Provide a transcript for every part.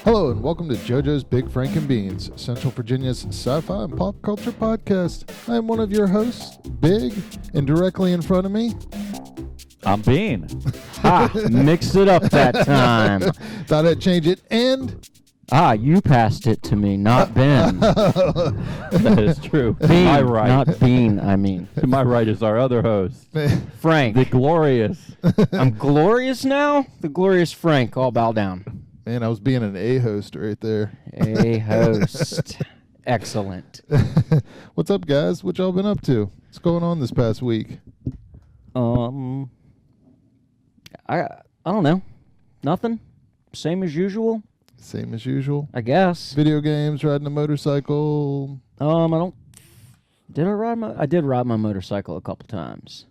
Hello and welcome to Jojo's Big Franken Beans, Central Virginia's sci-fi and pop culture podcast. I am one of your hosts, Big, and directly in front of me, I'm Bean. Mixed it up that time. thought I'd change it, and... You passed it to me, not Ben. That is true. Bean, My right. not Bean, I mean. To my right is our other host, Frank. the glorious. I'm glorious now? The glorious Frank, all bow down. Man, I was being an A-host right there. A host. Excellent. What's up, guys? What y'all been up to? What's going on this past week? I don't know. Nothing. Same as usual, Same as usual. I guess. Video games, riding a motorcycle. I did ride my motorcycle a couple times.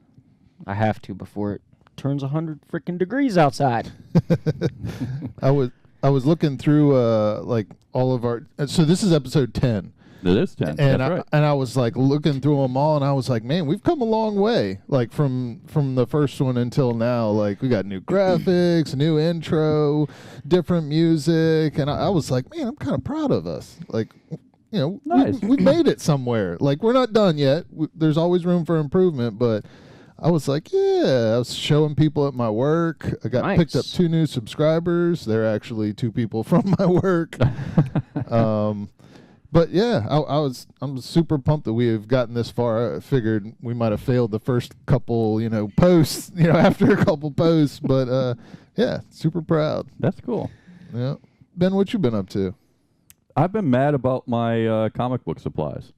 I have to before it turns 100 freaking degrees outside. I was looking through like all of our. So this is episode 10. It is 10. And That's right. I was like looking through them all, and I was like, man, we've come a long way. Like from the first one until now, like we got new graphics, new intro, different music, and I was like, man, I'm kind of proud of us. Like, you know, Nice. we made it somewhere. Like we're not done yet. There's always room for improvement, but I was like, yeah, I was showing people at my work. I got picked up 2 new subscribers. They're actually 2 people from my work. But yeah, I'm super pumped that we have gotten this far. I figured we might have failed the first couple, posts, after a couple posts, but yeah, super proud. That's cool. Yeah. Ben, what you been up to? I've been mad about my comic book supplies.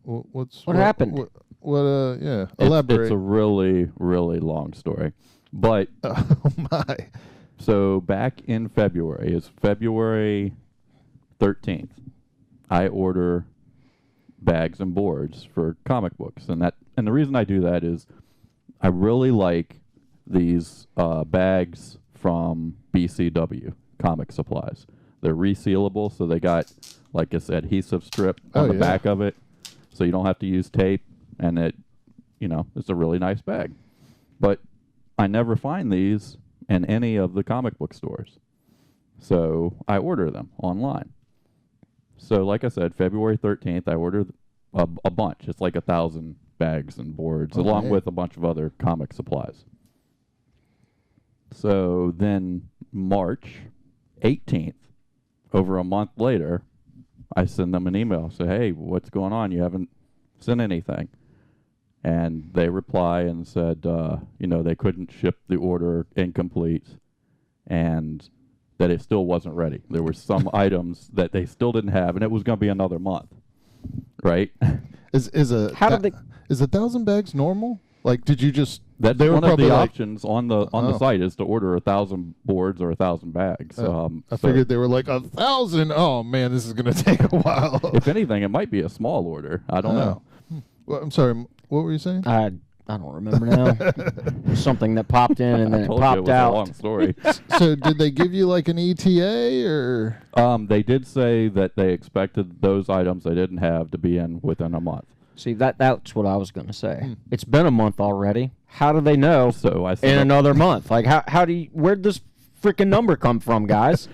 What happened? Yeah, elaborate. It's a really, really long story. But Oh my. so back in February, it's February 13th. I order bags and boards for comic books, and the reason I do that is I really like these bags from BCW Comic Supplies. They're resealable, so they got like this adhesive strip on the back of it, so you don't have to use tape, and it's a really nice bag. But I never find these in any of the comic book stores, so I order them online. So, like I said, February 13th, I ordered a bunch. It's like 1,000 bags and boards, along with a bunch of other comic supplies. So then March 18th, over a month later, I send them an email. Say, hey, what's going on? You haven't sent anything. And they reply and said, they couldn't ship the order incomplete, and that it still wasn't ready. There were some items that they still didn't have, and it was going to be another month, right? Is 1,000 bags normal? Like, did you just? That's one of the options on the site is to order 1,000 boards or 1,000 bags. I figured they were like 1,000. Oh man, this is going to take a while. If anything, it might be a small order. I don't know. Well, I'm sorry. What were you saying? I don't remember now. Something that popped in and then it popped it was out. a long story. So did they give you like an ETA or? They did say that they expected those items they didn't have to be in within a month. See, that's what I was going to say. It's been a month already. How do they know So I in another month? Like, where'd this freaking number come from, guys?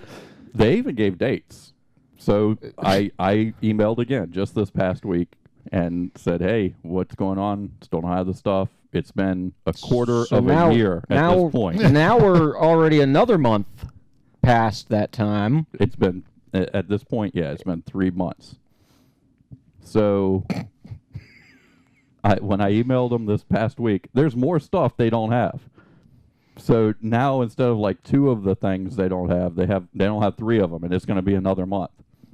They even gave dates. So I emailed again just this past week and said, hey, what's going on? Still don't have the stuff. It's been a quarter of a year at this point. Now we're already another month past that time. It's been, at this point, it's been 3 months. So when I emailed them this past week, there's more stuff they don't have. So now instead of like 2 of the things they don't have, they don't have 3 of them, and it's going to be another month.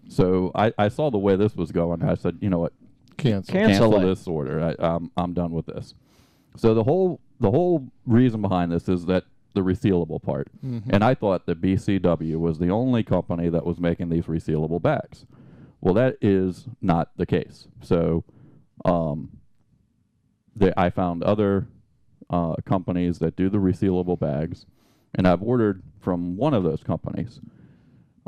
So I saw the way this was going. I said, you know what? Cancel this order. I'm done with this. So the whole reason behind this is that the resealable part. Mm-hmm. And I thought that BCW was the only company that was making these resealable bags. Well, that is not the case. So I found other companies that do the resealable bags, and I've ordered from one of those companies.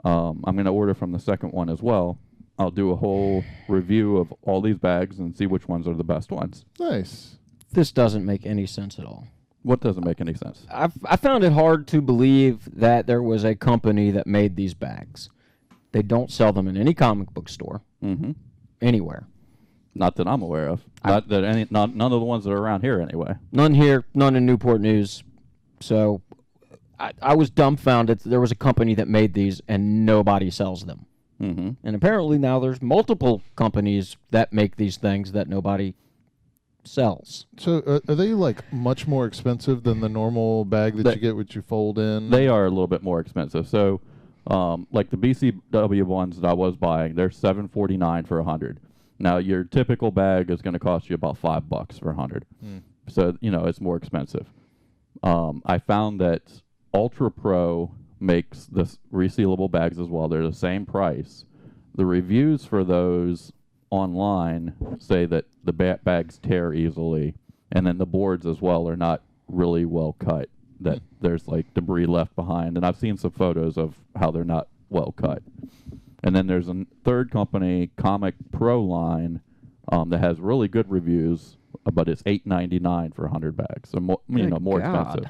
I'm going to order from the second one as well. I'll do a whole review of all these bags and see which ones are the best ones. Nice. This doesn't make any sense at all. What doesn't make any sense? I found it hard to believe that there was a company that made these bags. They don't sell them in any comic book store anywhere. Not that I'm aware of. None of the ones that are around here anyway. None here, none in Newport News. So I was dumbfounded that there was a company that made these and nobody sells them. And apparently now there's multiple companies that make these things that nobody sells. So are they like much more expensive than the normal bag that you get which you fold in? They are a little bit more expensive. So like the BCW ones that I was buying, they're $7.49 for 100. Now your typical bag is going to cost you about $5 for 100. So it's more expensive. I found that Ultra Pro makes the resealable bags as well. They're the same price. The reviews for those online say that the bags tear easily, and then the boards as well are not really well cut, that there's like debris left behind, and I've seen some photos of how they're not well cut. And then there's a third company, Comic Pro line, that has really good reviews, but it's $8.99 for 100 bags, so more expensive.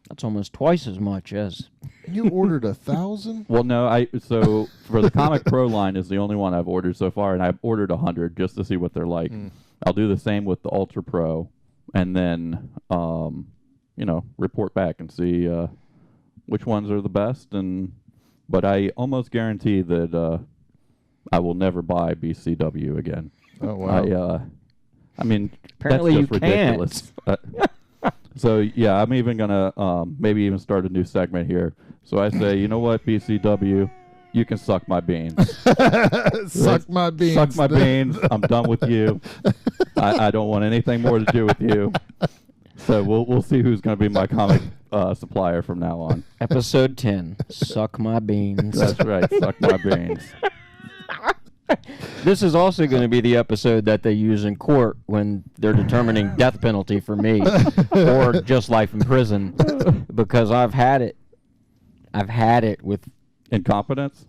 That's almost twice as much as... You ordered 1,000? Well, no, so for the Comic Pro line is the only one I've ordered so far, and I've ordered 100 just to see what they're like. I'll do the same with the Ultra Pro, and then, report back and see which ones are the best. But I almost guarantee that I will never buy BCW again. Oh, wow. I mean, apparently that's just you ridiculous. So, yeah, I'm even going to maybe even start a new segment here. So I say, you know what, BCW, you can suck my beans. Suck my beans. Suck my beans. I'm done with you. I don't want anything more to do with you. So we'll see who's going to be my comic supplier from now on. Episode 10, Suck My Beans. That's right, suck my beans. This is also going to be the episode that they use in court when they're determining death penalty for me or just life in prison, because I've had it. I've had it with incompetence.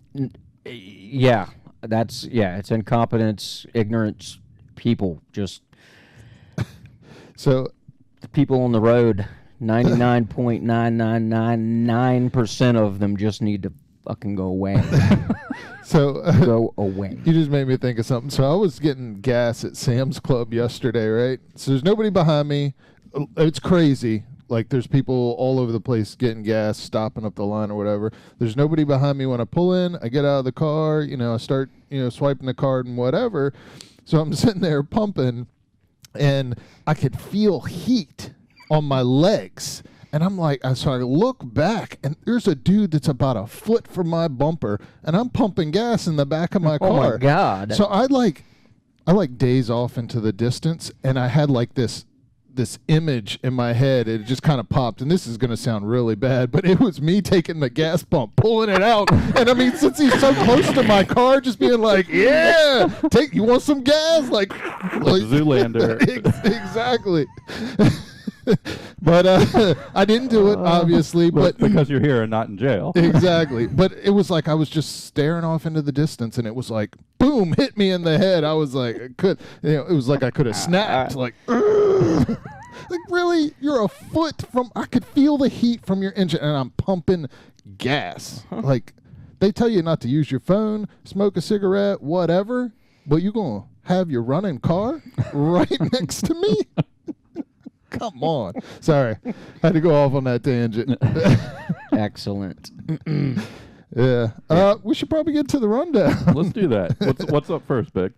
Yeah, it's incompetence, ignorance, people just. So, the people on the road, 99.9999% of them just need to fucking go away. So go away. You just made me think of something. So I was getting gas at Sam's Club yesterday, right? So there's nobody behind me. It's crazy. Like there's people all over the place getting gas, stopping up the line or whatever. There's nobody behind me when I pull in. I get out of the car, I start, swiping the card and whatever. So I'm sitting there pumping, and I could feel heat on my legs. And I'm like, so I look back, and there's a dude that's about a foot from my bumper, and I'm pumping gas in the back of my car. Oh, my God. So I daze off into the distance, and I had like this image in my head. It just kind of popped, and this is going to sound really bad, but it was me taking the gas pump, pulling it out. And I mean, since he's so close to my car, just being like, yeah, you want some gas? Like Zoolander. Exactly. But I didn't do it, obviously. But because you're here and not in jail. Exactly. But it was like I was just staring off into the distance, and it was like, boom, hit me in the head. I was like, it was like I could have snapped. Like, like, really? You're a foot from... I could feel the heat from your engine, and I'm pumping gas. Like, they tell you not to use your phone, smoke a cigarette, whatever, but you're going to have your running car right next to me? Come on. Sorry. I had to go off on that tangent. Excellent. Yeah. We should probably get to the rundown. Let's do that. What's up first, Big?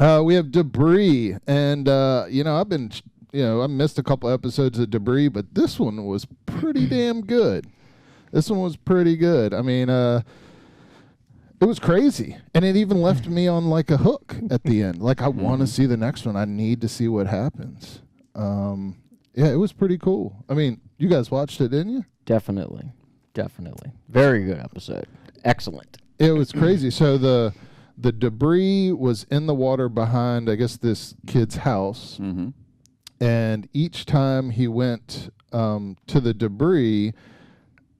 We have Debris. And, I've been, I missed a couple episodes of Debris, but this one was pretty damn good. This one was pretty good. I mean, it was crazy. And it even left me on like a hook at the end. Like, I want to see the next one. I need to see what happens. Yeah, it was pretty cool. I mean, you guys watched it, didn't you? Definitely. Very good episode. Excellent. It was crazy. So the debris was in the water behind, I guess, this kid's house. Mm-hmm. And each time he went to the debris,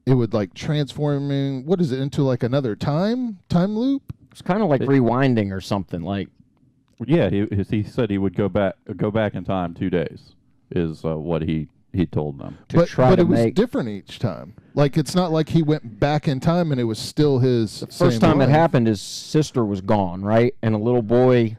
it would like transform into like another time loop? It's kind of like rewinding or something. Like, yeah, he said he would go back in time 2 days. Is what he he told them. But it was different each time. Like, it's not like he went back in time and it was still his First time it happened, his sister was gone, right? And a little boy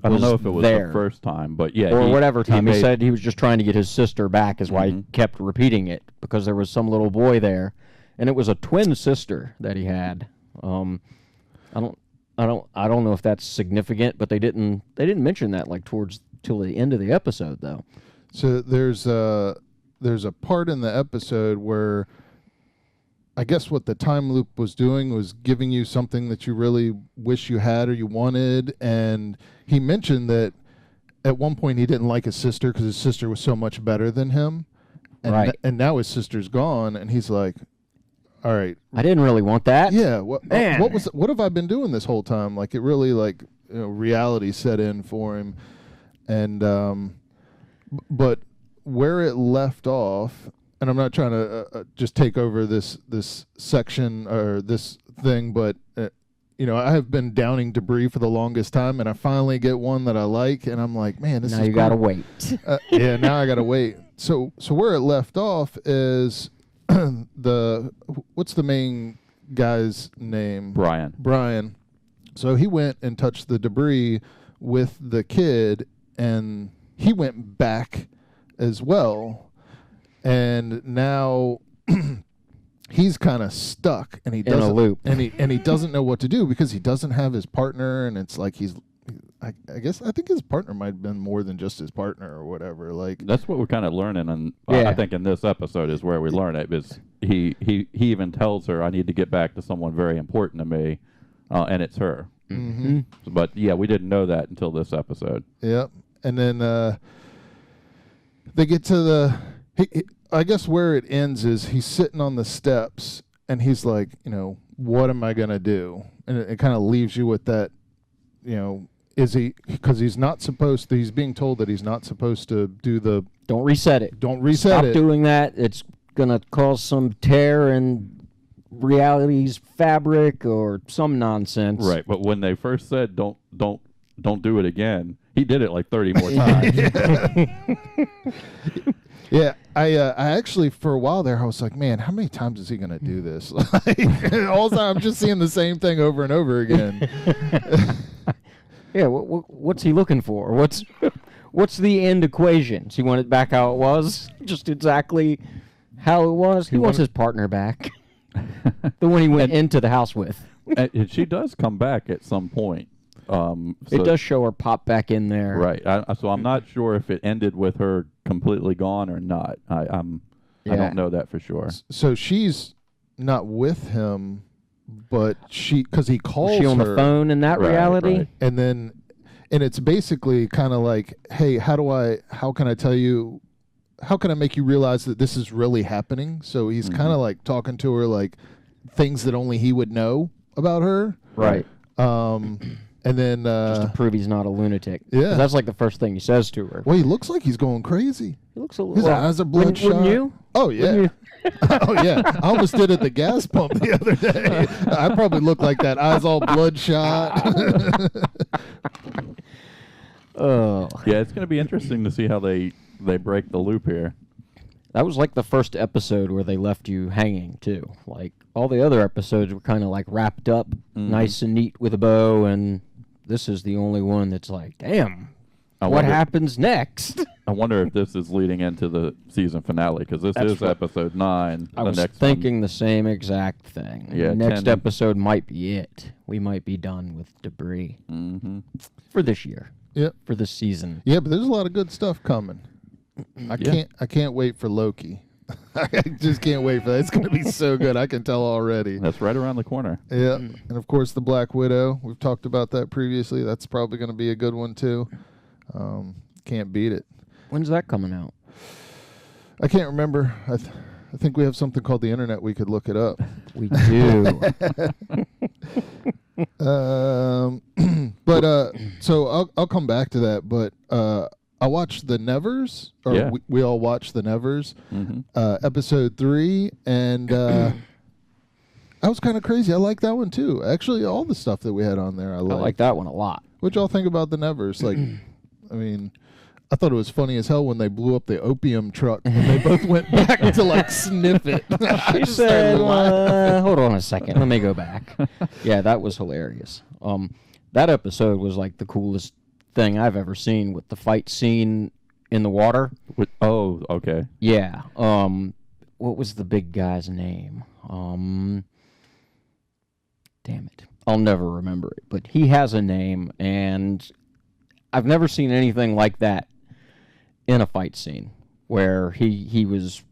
I don't know if it was there. the first time, but yeah. Or whatever time. He said he was just trying to get his sister back is why he kept repeating it, because there was some little boy there. And it was a twin sister that he had. I don't know if that's significant, but they didn't mention that like till the end of the episode though. So there's a part in the episode where I guess what the time loop was doing was giving you something that you really wish you had or you wanted, and he mentioned that at one point he didn't like his sister because his sister was so much better than him, and right. And now his sister's gone, and he's like, all right, I didn't really want that. yeah, what have I been doing this whole time? Like, it really, like, reality set in for him, and but where it left off, and I'm not trying to just take over this section or this thing, but I have been downing debris for the longest time, and I finally get one that I like, and I'm like, man, this now is you gotta wait. Yeah, now I gotta wait. So where it left off is what's the main guy's name? Brian. So he went and touched the debris with the kid, and he went back as well. And now he's kind of stuck, and he doesn't in a loop, and he doesn't know what to do because he doesn't have his partner, and it's like I think his partner might have been more than just his partner or whatever. Like, that's what we're kind of learning, and yeah. I think in this episode is where we learn it. Is he even tells her, "I need to get back to someone very important to me," and it's her. Mm-hmm. But yeah, we didn't know that until this episode. Yep, and then they get to I guess where it ends is he's sitting on the steps, and he's like, what am I gonna do? And it kind of leaves you with that, is he, because he's not supposed to, he's being told that he's not supposed to do the... Don't reset it. Stop doing that. It's going to cause some tear in reality's fabric or some nonsense. Right, but when they first said don't do it again, he did it like 30 more times. Yeah, I actually, for a while there, I was like, man, how many times is he going to do this? Like, all the time, I'm just seeing the same thing over and over again. Yeah, what's he looking for? What's the end equation? Does he want it back how it was? Just exactly how it was? He wants his partner back. The one he went into the house with. And she does come back at some point. It does show her pop back in there. Right. So I'm not sure if it ended with her completely gone or not. I don't know that for sure. So she's not with him, but because he calls her. Is she on the phone in that reality? Right. And it's basically kind of like, hey, how can I tell you, how can I make you realize that this is really happening? So he's kind of like talking to her like things that only he would know about her. Right. And then just to prove he's not a lunatic. Yeah, 'cause that's like the first thing he says to her. Well, he looks like he's going crazy. He looks a little. His eyes are bloodshot. Wouldn't you? Oh yeah. Oh yeah. I almost did at the gas pump the other day. I probably look like that. Eyes all bloodshot. Oh. Yeah, it's going to be interesting to see how they break the loop here. That was like the first episode where they left you hanging too. Like all the other episodes were kind of like wrapped up, nice and neat with a bow, and this is the only one that's like, damn, what happens next? I wonder if this is leading into the season finale, because this is episode 9. I was thinking the same exact thing. Yeah, next episode might be it. We might be done with debris for this year. Yep. For this season. Yeah, but there's a lot of good stuff coming. I can't wait for Loki. I just can't wait for that. It's going to be so good. I can tell already. That's right around the corner. Yeah. And of course the Black Widow. We've talked about that previously. That's probably going to be a good one too. Can't beat it. When's that coming out? I can't remember. I think we have something called the internet. We could look it up. We do. But so I'll come back to that. But I watched the Nevers, or we all watched the Nevers, episode 3, and that was kind of crazy. I like that one too. Actually, all the stuff that we had on there, I like that one a lot. What y'all think about the Nevers? Like, I mean, I thought it was funny as hell when they blew up the opium truck and they both went back to like sniff it. She said, hold on a second. Let me go back. Yeah, that was hilarious. That episode was like the coolest thing I've ever seen with the fight scene in the water. Oh, okay. Yeah. What was the big guy's name? Damn it. I'll never remember it. But he has a name, and I've never seen anything like that in a fight scene where he was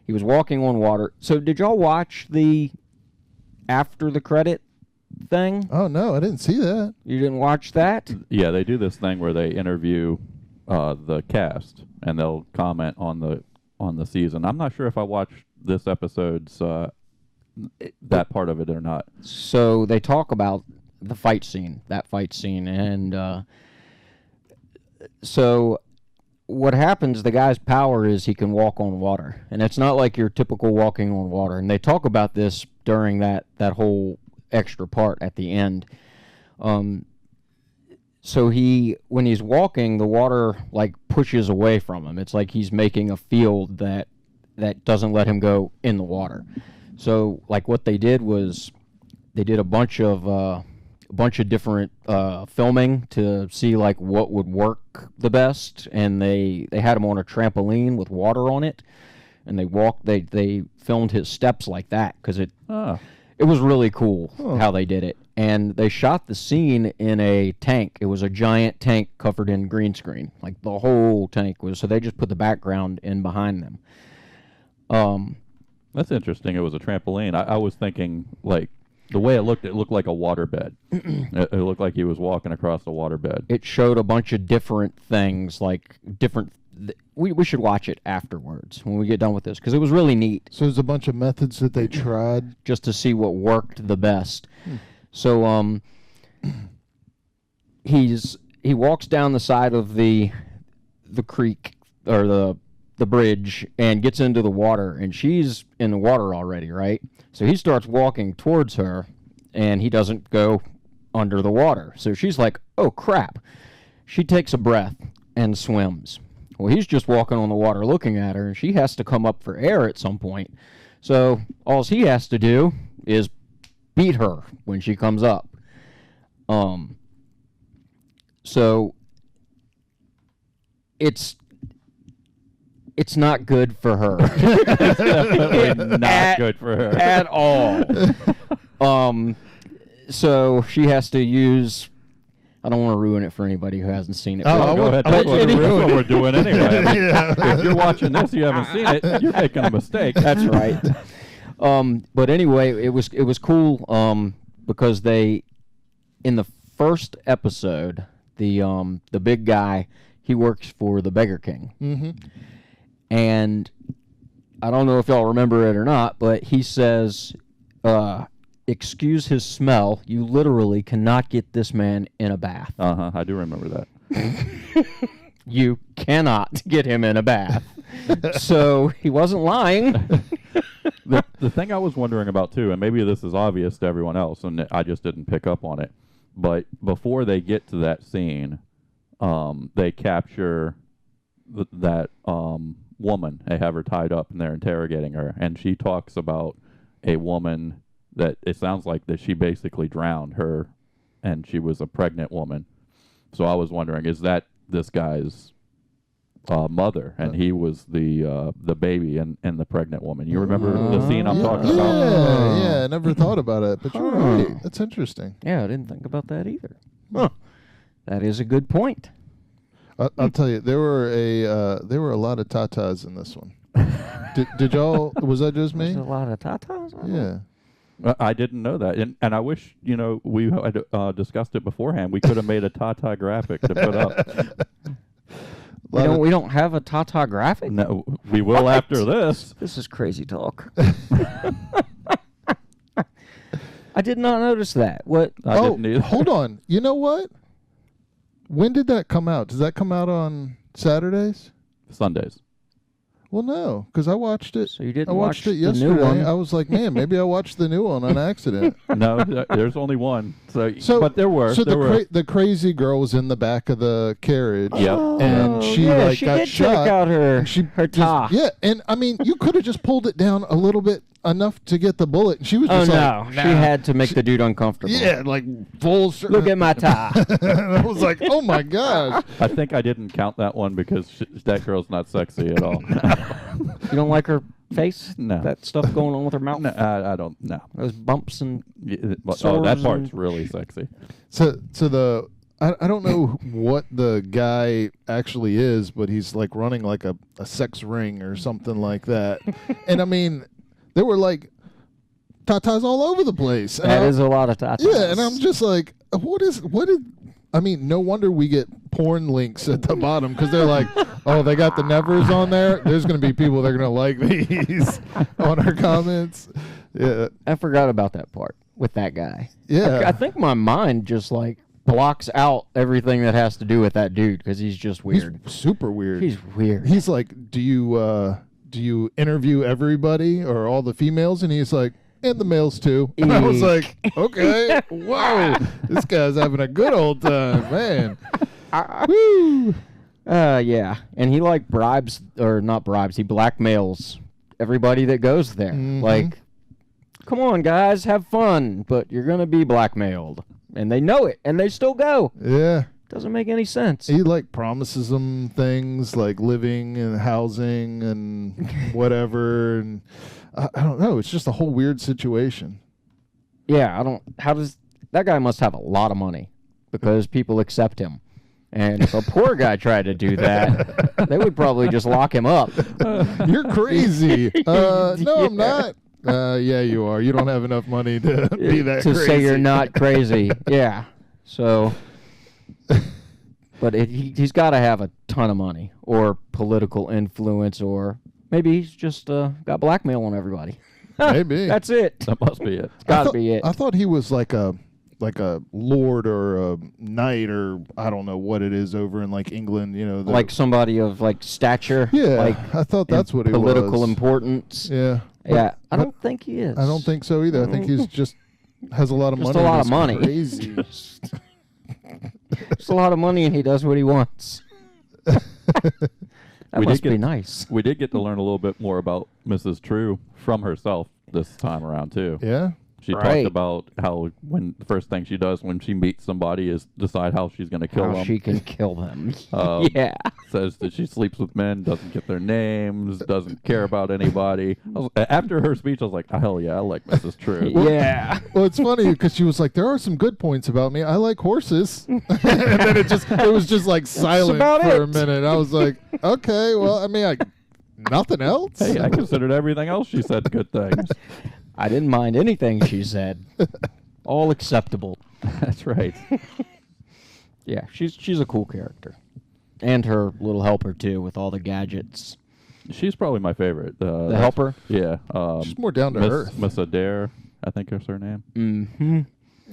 walking on water. So did y'all watch the after the credit thing? Oh no, I didn't see that. You didn't watch that? Yeah, they do this thing where they interview the cast and they'll comment on the season. I'm not sure if I watched this episode's that part of it or not. So they talk about that fight scene, and so what happens, the guy's power is he can walk on water, and it's not like your typical walking on water. And they talk about this during that whole extra part at the end. So when he's walking, the water like pushes away from him. It's like he's making a field that doesn't let him go in the water. So like what they did was they did a bunch of different filming to see like what would work the best, and they had him on a trampoline with water on it, and they filmed his steps like that because it was really cool how they did it. And they shot the scene in a tank. It was a giant tank covered in green screen, like the whole tank was. So they just put the background in behind them. That's interesting. It was a trampoline. I was thinking, like, the way it looked like a waterbed. It looked like he was walking across a waterbed. It showed a bunch of different things, like different... We should watch it afterwards when we get done with this, because it was really neat. So there's a bunch of methods that they tried just to see what worked the best. So he walks down the side of the creek or the bridge and gets into the water, and she's in the water already, right? So he starts walking towards her, and he doesn't go under the water. So she's like, oh, crap. She takes a breath and swims. Well, he's just walking on the water looking at her, and she has to come up for air at some point. So all he has to do is beat her when she comes up. So it's not good for her. It's definitely not good for her at all. So she has to use... I don't want to ruin it for anybody who hasn't seen it. Oh, go ahead. That's what we're doing anyway. If you're watching this, you haven't seen it, you're making a mistake. That's right. But anyway, it was cool because they, in the first episode, the big guy, he works for the Beggar King. Mm-hmm. And I don't know if y'all remember it or not, but he says, excuse his smell, you literally cannot get this man in a bath. Uh-huh, I do remember that. You cannot get him in a bath. So he wasn't lying. The thing I was wondering about, too, and maybe this is obvious to everyone else, and I just didn't pick up on it, but before they get to that scene, they capture that woman. They have her tied up, and they're interrogating her, and she talks about a woman that it sounds like that she basically drowned her, and she was a pregnant woman. So I was wondering, is that this guy's mother, and he was the baby and the pregnant woman? You remember the scene I'm talking about? Yeah, I never thought about it, but you're right. That's interesting. Yeah, I didn't think about that either. Huh. That is a good point. I'll tell you, there were a lot of tatas in this one. Did y'all? Was that just me? There's a lot of tatas. Yeah. I didn't know that, and I wish we had discussed it beforehand. We could have made a Tata graphic to put up. We don't have a Tata graphic? No, we will after this. This is crazy talk. I did not notice that. What? I didn't either. Hold on. You know what? When did that come out? Does that come out on Saturdays? Sundays. Well, no, because I watched it. So you didn't I watched watch it the new yesterday. one? I was like, man, maybe I watched the new one on accident. No, there's only one. So but there were. So there the crazy girl was in the back of the carriage. Yep. And she yeah, like she got did shot. take out her Her top. Yeah, and I mean, you could have just pulled it down a little bit enough to get the bullet. And she was Oh just no, like, she had to make the dude uncomfortable. yeah, like full. Look at my tie. And I was like, oh my gosh. I think I didn't count that one because that girl's not sexy at all. You don't like her face? No. That stuff going on with her mouth? No, I don't. No. Those bumps and Oh, that sores part's and- really sexy. So I don't know what the guy actually is, but he's like running like a sex ring or something like that. And I mean, there were like tatas all over the place. And That is a lot of tatas. yeah, and I'm just like, I mean, no wonder we get porn links at the bottom because they're like, oh, they got the nevers on there. There's going to be people that are going to like these on our comments. Yeah. I forgot about that part with that guy. Yeah. I think my mind just like blocks out everything that has to do with that dude because he's just weird. He's super weird. He's weird. He's like, do you interview everybody or all the females? And he's like, and the males too. And I was like, okay, whoa, this guy's having a good old time, man. Woo. Yeah, and he like bribes or not bribes. He blackmails everybody that goes there. Mhm. Like, come on, guys, have fun, but you're gonna be blackmailed, and they know it, and they still go. Yeah. Doesn't make any sense. He like promises them things like living and housing and whatever, and I don't know. It's just a whole weird situation. Yeah, I don't. How does that guy must have a lot of money because people accept him. And if a poor guy tried to do that, they would probably just lock him up. You're crazy. No, I'm Yeah. not. Yeah, you are. You don't have enough money to be that to crazy. say you're not crazy. Yeah. So, but he's got to have a ton of money or political influence, or maybe he's just got blackmail on everybody. Maybe. That's it. That must be it. It's got to be it. I thought he was like a lord or a knight or I don't know what it is over in like England. You know, Like somebody of like stature. yeah. Like I thought that's what he was. political importance. Yeah. Yeah. I but don't think he is. I don't think so either. I think he's just has a lot of Just money. a lot and of is money. Crazy. It's a lot of money and he does what he wants. That We must did be get- nice. We did get to learn a little bit more about Mrs. True from herself this time around too. Yeah. She Right. talked about how when the first thing she does when she meets somebody is decide how she's going to kill How them. she can kill them. Yeah. Says that she sleeps with men, doesn't get their names, doesn't care about anybody. After her speech, I was like, oh, hell yeah, I like Mrs. True. Yeah. Well, it's funny because she was like, "There are some good points about me. I like horses," and then it was just like silent about for a it. minute. I was like, "Okay, well, I mean, nothing else." Hey, I considered everything else she said good things. I didn't mind anything she said. All acceptable. That's right. Yeah, she's a cool character. And her little helper too with all the gadgets. She's probably my favorite. The helper? Yeah. She's more down to earth. Miss Adair, I think is her name. Mm-hmm.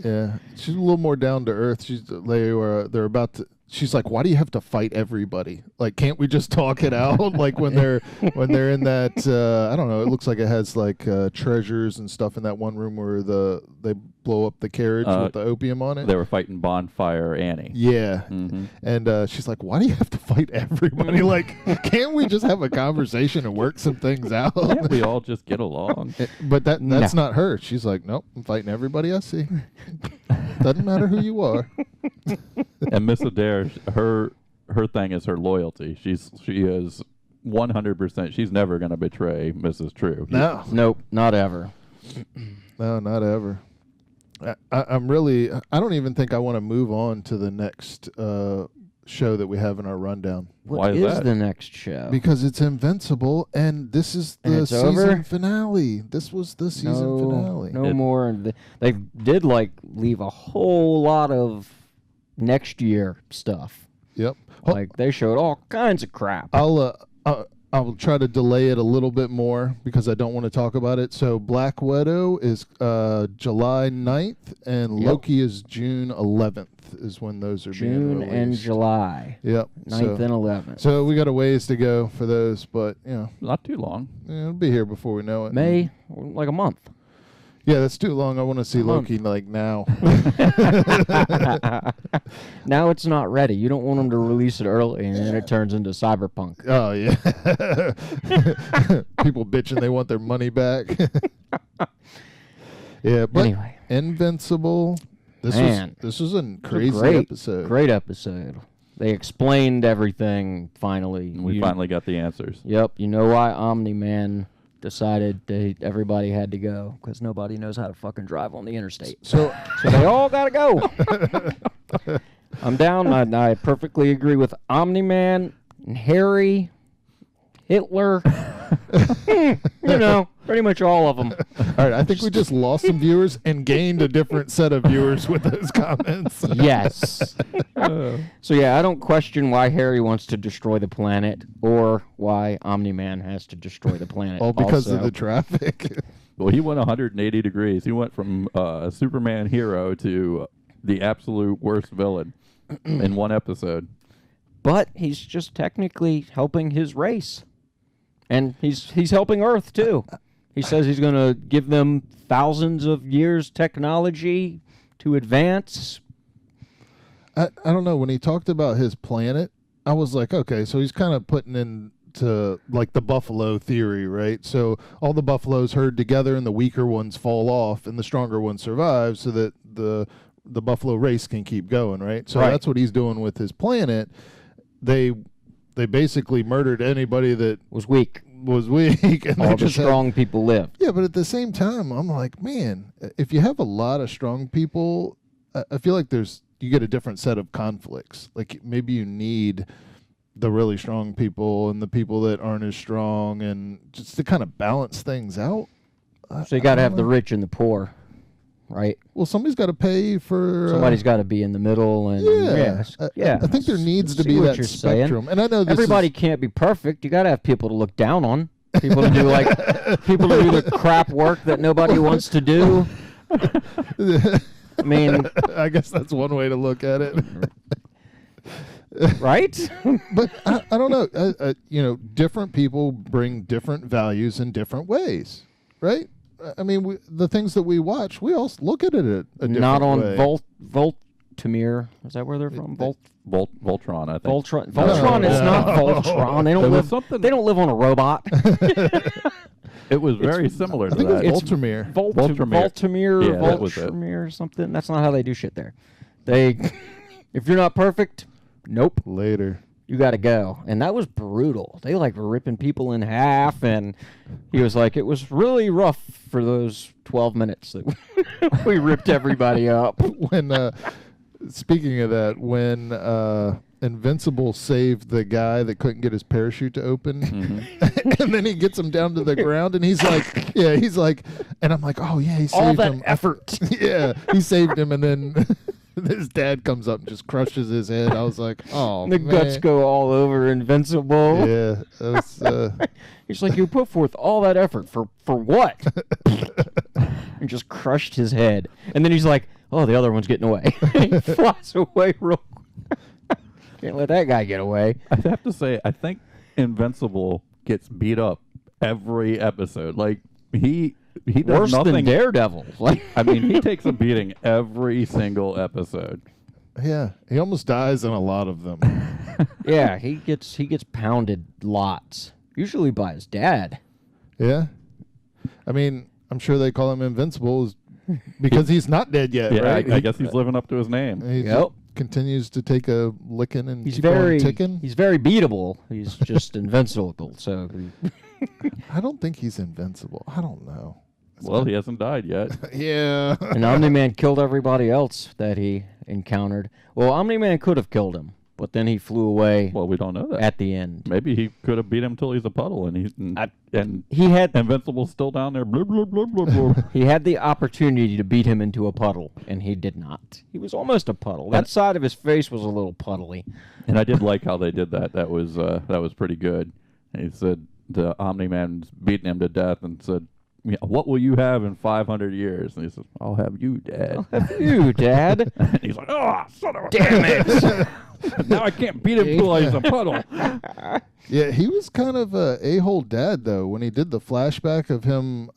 Yeah, she's a little more down to earth. They're about to. She's like, "Why do you have to fight everybody? Like, can't we just talk it out?" Like when they're in that I don't know. It looks like it has like treasures and stuff in that one room where they blow up the carriage with the opium on it. They were fighting Bonfire Annie. Yeah, Mm-hmm. and she's like, "Why do you have to fight everybody? Like, can't we just have a conversation and work some things out?" Can't we all just get along? But that's not her. She's like, "Nope, I'm fighting everybody I see. Doesn't matter who you are." And Miss Adair, her thing is her loyalty. She is 100%. She's never going to betray Mrs. True. No, Nope, not ever. no, not ever. I'm really. I don't even think I want to move on to the next show that we have in our rundown What Why is is that? the next show? because it's Invincible, and this is And the it's season over? finale. This was the season finale. No It- more. They did like leave a whole lot of next year stuff. Yep. Like they showed all kinds of crap. I'll I'll try to delay it a little bit more because I don't want to talk about it. So Black Widow is July 9th, and Loki is June 11th is when those are being released. June and July. Yep. 9th and 11th. So we got a ways to go for those, but, Not too long. it'll be here before we know it. May, like a month. Yeah, that's too long. I want to see Loki like now. Now it's not ready. You don't want them to release it early, and then it turns into Cyberpunk. Oh, yeah. People bitching they want their money back. Yeah, but Anyway. Invincible. This was a crazy episode. Great episode. They explained everything finally. We finally got the answers. Yep. You know why Omni-Man decided everybody had to go? Because nobody knows how to fucking drive on the interstate. So they all got to go. I'm down. I perfectly agree with Omni-Man and Harry, Hitler. Pretty much all of them. All right, I think we just lost some viewers and gained a different set of viewers with those comments. Yes. So yeah, I don't question why Harry wants to destroy the planet or why Omni-Man has to destroy the planet. All because of the traffic. Well, he went 180 degrees. He went from a Superman hero to the absolute worst villain in one episode. But he's just technically helping his race. And he's helping Earth, too. He says he's going to give them thousands of years technology to advance. I don't know. When he talked about his planet, I was like, okay, so he's kind of putting into like the buffalo theory, right? So all the buffaloes herd together and the weaker ones fall off and the stronger ones survive so that the buffalo race can keep going, right? So that's what he's doing with his planet. They basically murdered anybody that was weak. And all the strong people lived. Yeah, but at the same time, I'm like, man, if you have a lot of strong people, I feel like you get a different set of conflicts. Like maybe you need the really strong people and the people that aren't as strong, and just to kind of balance things out. So you got to have the rich and the poor, right? Well, somebody's got to pay for. Somebody's got to be in the middle, and I think there needs to be that spectrum. Saying. And I know everybody can't be perfect. You got to have people to look down on. People to do the crap work that nobody wants to do. I mean, I guess that's one way to look at it. Right? But I don't know. Different people bring different values in different ways, right? I mean, the things that we watch, we all look at it a different Not on way. Voltamir. Is that where they're from? Voltron, I think. Voltron is not Voltron. They don't live on a robot. It was very similar to that. I think it's Voltamir. Voltamir, something. That's not how they do shit there. If you're not perfect, nope. Later. You got to go. And that was brutal. They were ripping people in half, and he was like, it was really rough for those 12 minutes that we ripped everybody up. When, speaking of that, when Invincible saved the guy that couldn't get his parachute to open, and then he gets him down to the ground, and he's like, and I'm like, oh yeah, he saved him. All that effort. Yeah, he saved him, and then his dad comes up and just crushes his head. I was like, oh, the guts go all over Invincible. Yeah. He's like, you put forth all that effort for what? And just crushed his head. And then he's like, oh, the other one's getting away. He flies away real quick. Can't let that guy get away. I have to say, I think Invincible gets beat up every episode. Like, he does worse nothing. Than Daredevil. I mean, he takes a beating every single episode. Yeah, he almost dies in a lot of them. Yeah, he gets pounded lots. Usually by his dad. Yeah. I mean, I'm sure they call him Invincible because he's not dead yet, Yeah, right? I guess he's living up to his name. He continues to take a licking and he's keep on ticking. He's very beatable. He's just invincible. So I don't think he's invincible. I don't know. Well, he hasn't died yet. Yeah. And Omni-Man killed everybody else that he encountered. Well, Omni-Man could have killed him, but then he flew away. Well, we don't know that. At the end. Maybe he could have beat him till he's a puddle, and he had Invincible's still down there. Blah, blah, blah, blah, blah. He had the opportunity to beat him into a puddle, and he did not. He was almost a puddle. That side of his face was a little puddly. And I did like how they did that. That was pretty good. He said the Omni-Man's beating him to death and said, "Yeah, what will you have in 500 years?" And he says, "I'll have you, Dad." I'll have you, Dad. And he's like, "Oh, son of a..." Damn it. Now I can't beat him till he's a puddle. Yeah, he was kind of a a-hole dad though. When he did the flashback of him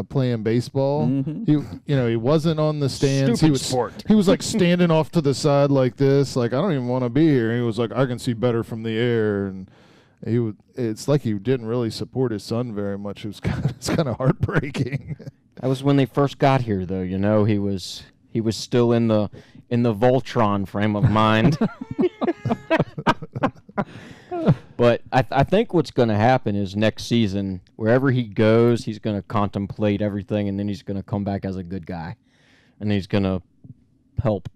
playing baseball, he wasn't on the stands. Stupid sport. He was like standing off to the side like this, like I don't even want to be here. And he was like, I can see better from the air, and it's like he didn't really support his son very much. It's kind of heartbreaking. That was when they first got here, though. You know, he was still in the Voltron frame of mind. But I think what's going to happen is next season, wherever he goes, he's going to contemplate everything, and then he's going to come back as a good guy, and he's going to help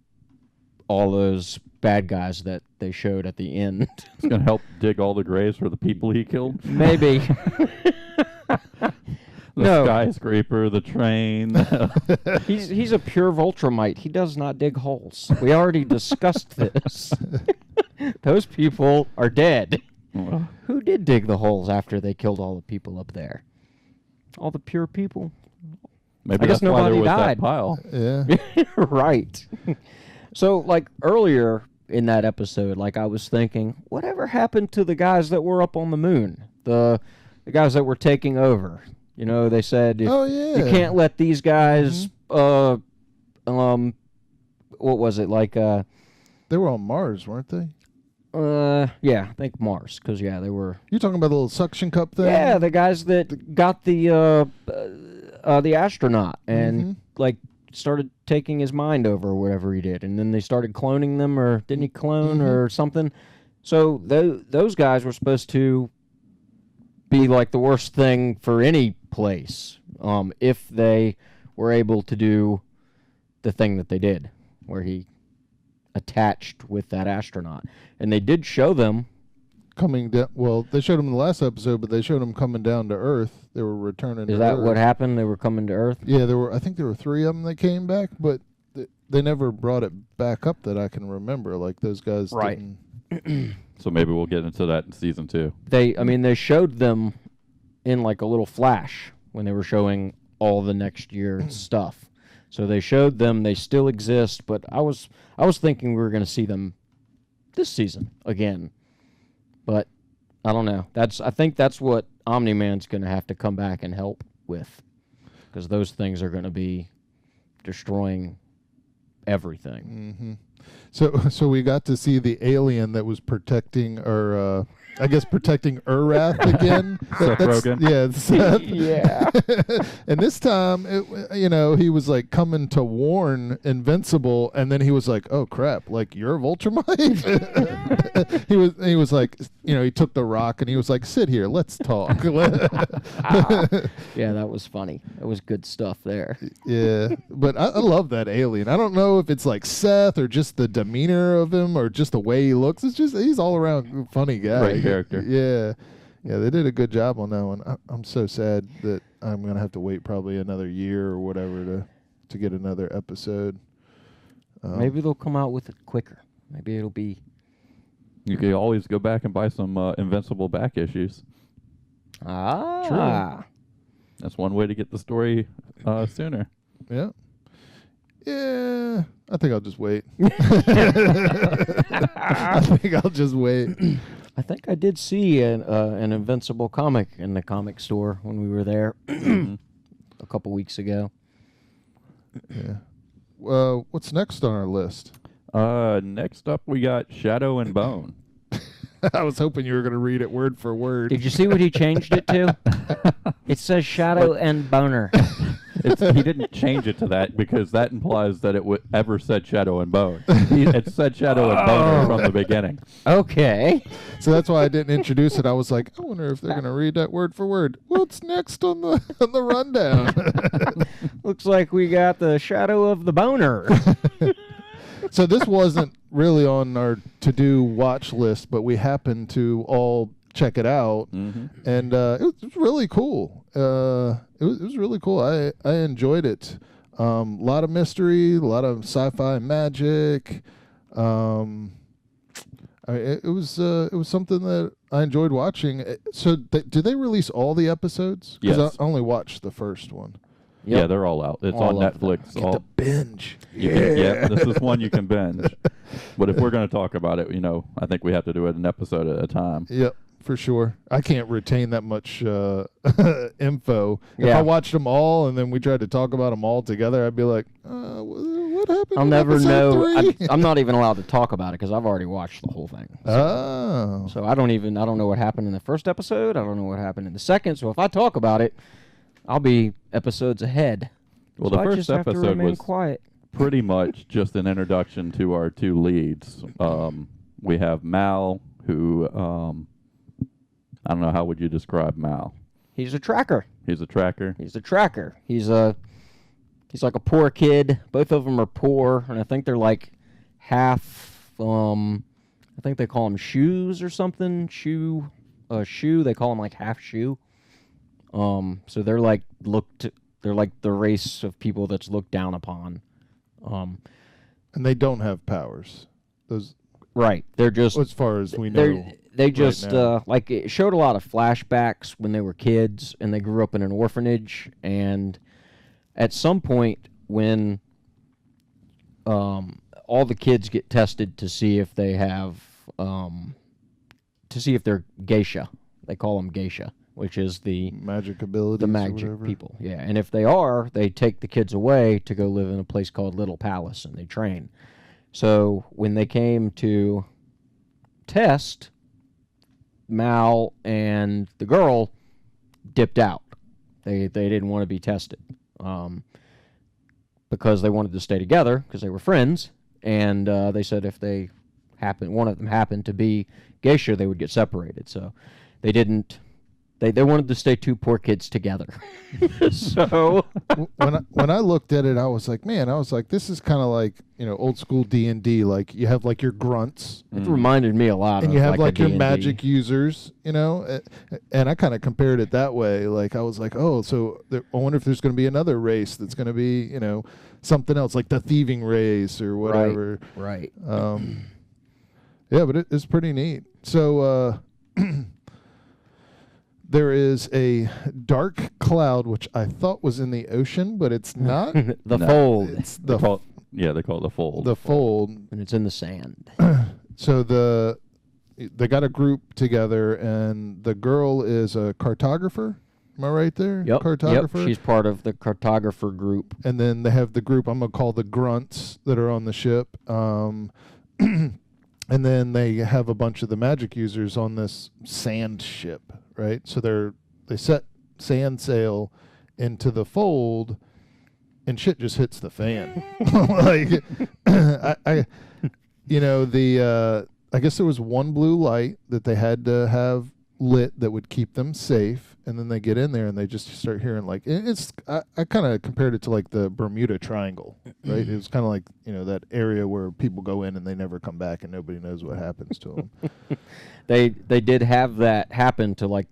all those bad guys that they showed at the end. He's going to help dig all the graves for the people he killed. Maybe. The skyscraper, the train. He's a pure Voltramite. He does not dig holes. We already discussed this. Those people are dead. Well, Who did dig the holes after they killed all the people up there? All the pure people? maybe I guess that's why there nobody was died. that pile. Yeah. Right. So, like, earlier in that episode, like, I was thinking, whatever happened to the guys that were up on the moon? The guys that were taking over. You know, they said, Oh yeah. you can't let these guys, what was it, like, They were on Mars, weren't they? yeah, I think Mars, because, yeah, they were... You talking about the little suction cup thing? Yeah, the guys that got the astronaut and, like, started taking his mind over or whatever he did, and then they started cloning them, or didn't he clone or something? So those guys were supposed to be, like, the worst thing for any place if they were able to do the thing that they did, where he attached with that astronaut. And they did show them coming down. Well, they showed him in the last episode, but they showed him coming down to Earth. They were returning. Is to that Earth. what happened? They were coming to Earth? Yeah, there were. I think there were 3 of them that came back, but they never brought it back up that I can remember. Like those guys, Right. didn't. So maybe we'll get into that in season 2. They showed them in like a little flash when they were showing all the next year stuff. So they showed them, they still exist, but I was thinking we were going to see them this season again. But I don't know. I think that's what Omni-Man's going to have to come back and help with, because those things are going to be destroying everything. So we got to see the alien that was protecting, or I guess protecting Urath again. Seth Rogen. Yeah, Seth. Yeah. And this time, he was like coming to warn Invincible, and then he was like, "Oh crap! Like you're a Voltramite." he was like, he took the rock and he was like, "Sit here, let's talk." Yeah, that was funny. That was good stuff there. Yeah, but I love that alien. I don't know if it's like Seth or just the demeanor of him or just the way he looks. It's just he's all around funny guy. Great character. Yeah, they did a good job on that one. I'm so sad that I'm gonna have to wait probably another year or whatever to get another episode. Maybe they'll come out with it quicker. Maybe it'll be... You can always go back and buy some Invincible back issues. Ah. That's one way to get the story sooner. Yeah. Yeah, I think I'll just wait. I think I'll just wait. I think I did see an Invincible comic in the comic store when we were there a couple weeks ago. Yeah. What's next on our list? Next up, we got Shadow and Bone. I was hoping you were going to read it word for word. Did you see what he changed it to? It says Shadow and Boner. He didn't change it to that because that implies that it ever said Shadow and Bone. It said Shadow and Boner from the beginning. Okay. So that's why I didn't introduce it. I was like, I wonder if they're going to read that word for word. What's next on the rundown? Looks like we got the Shadow of the Boner. So this wasn't really on our to-do watch list, but we happened to all check it out, and it was really cool. It was really cool. I enjoyed it. A lot of mystery, a lot of sci-fi magic. It was something that I enjoyed watching. So, do they release all the episodes? Because Yes. I only watched the first one. Yep. Yeah, they're all out. It's All on of them. Netflix. Get the binge. Yeah, this is one you can binge. But if we're going to talk about it, I think we have to do it an episode at a time. Yep, for sure. I can't retain that much info. If Yeah. I watched them all and then we tried to talk about them all together, I'd be like, what happened? I'll in never episode know. 3? I'm not even allowed to talk about it because I've already watched the whole thing. Oh. So I don't know what happened in the first episode. I don't know what happened in the second. So if I talk about it, I'll be episodes ahead. Well, So the I first just have to episode remain was quiet. pretty much just an introduction to our two leads. We have Mal, who I don't know, how would you describe Mal? He's a tracker. He's a tracker. He's like a poor kid. Both of them are poor, and I think they're like half. I think they call them shoes or something. Shoe. They call them like half shoe. So they're like They're like the race of people that's looked down upon. And they don't have powers. Those, Right. They're just. as far as we know. They just now. like it showed a lot of flashbacks when they were kids and they grew up in an orphanage, and at some point when all the kids get tested to see if they have to see if they're geisha. They call them geisha, which is the magic abilities. the or magic whatever. people. Yeah, and if they are, they take the kids away to go live in a place called Little Palace and they train. So when they came to test, Mal and the girl dipped out. They didn't want to be tested because they wanted to stay together because they were friends. And they said if one of them happened to be geisha, they would get separated. So they didn't. They wanted to stay two poor kids together. So when I looked at it, I was like, this is kind of like old school D&D. Like you have like your grunts, it reminded me a lot and of you have like a your D&D. magic users. And I kind of compared it that way. Like I was like, I wonder if there's going to be another race that's going to be something else, like the thieving race or whatever. Right. Yeah, but it's pretty neat. So. There is a dark cloud, which I thought was in the ocean, but it's not. The fold. It's They call it the fold. the fold. And it's in the sand. So they got a group together, and the girl is a cartographer. Am I right there? Yep. Cartographer. She's part of the cartographer group. And then they have the group I'm gonna call the grunts that are on the ship. And then they have a bunch of the magic users on this sand ship, right? So they set sand sail into the fold, and shit just hits the fan. Like, I guess there was one blue light that they had to have lit that would keep them safe, and then they get in there and they just start hearing like I kind of compared it to like the Bermuda Triangle, right? It was kind of like that area where people go in and they never come back and nobody knows what happens to them. They did have that happen to, like,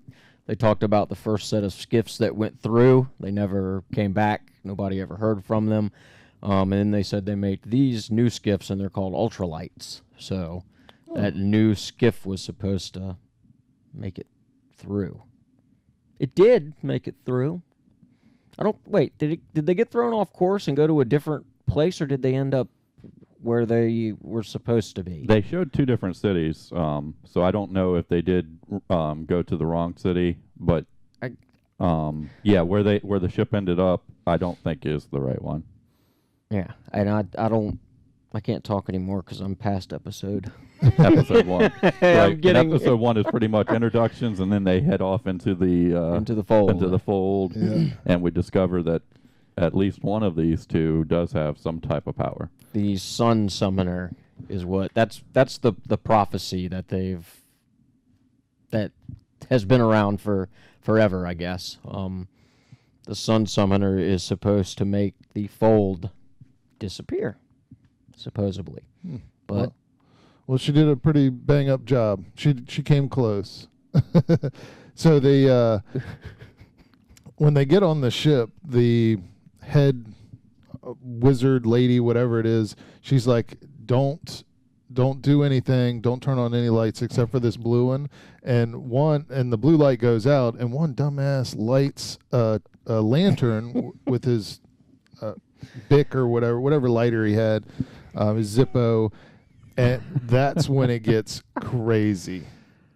they talked about the first set of skiffs that went through. They never came back. Nobody ever heard from them. And then they said they made these new skiffs, and they're called ultralights. So that new skiff was supposed to make it through. It did make it through. Did they get thrown off course and go to a different place, or did they end up where they were supposed to be? They showed two different cities, so I don't know if they did go to the wrong city, but where the ship ended up, I don't think is the right one. Yeah, and I can't talk anymore because I'm past episode. Episode 1. I'm Right. getting And episode 1 is pretty much introductions, and then they head off into the fold. Into the fold, and we discover that at least one of these two does have some type of power. The sun summoner is what that's the prophecy that has been around for forever, I guess. The sun summoner is supposed to make the fold disappear, supposedly. But Well, she did a pretty bang up job. She came close. So they when they get on the ship, the head wizard lady, whatever it is, she's like, "Don't don't do anything, don't turn on any lights except for this blue one. And the blue light goes out, and one dumbass lights a lantern with his Bic or whatever lighter he had, his Zippo, and that's when it gets crazy.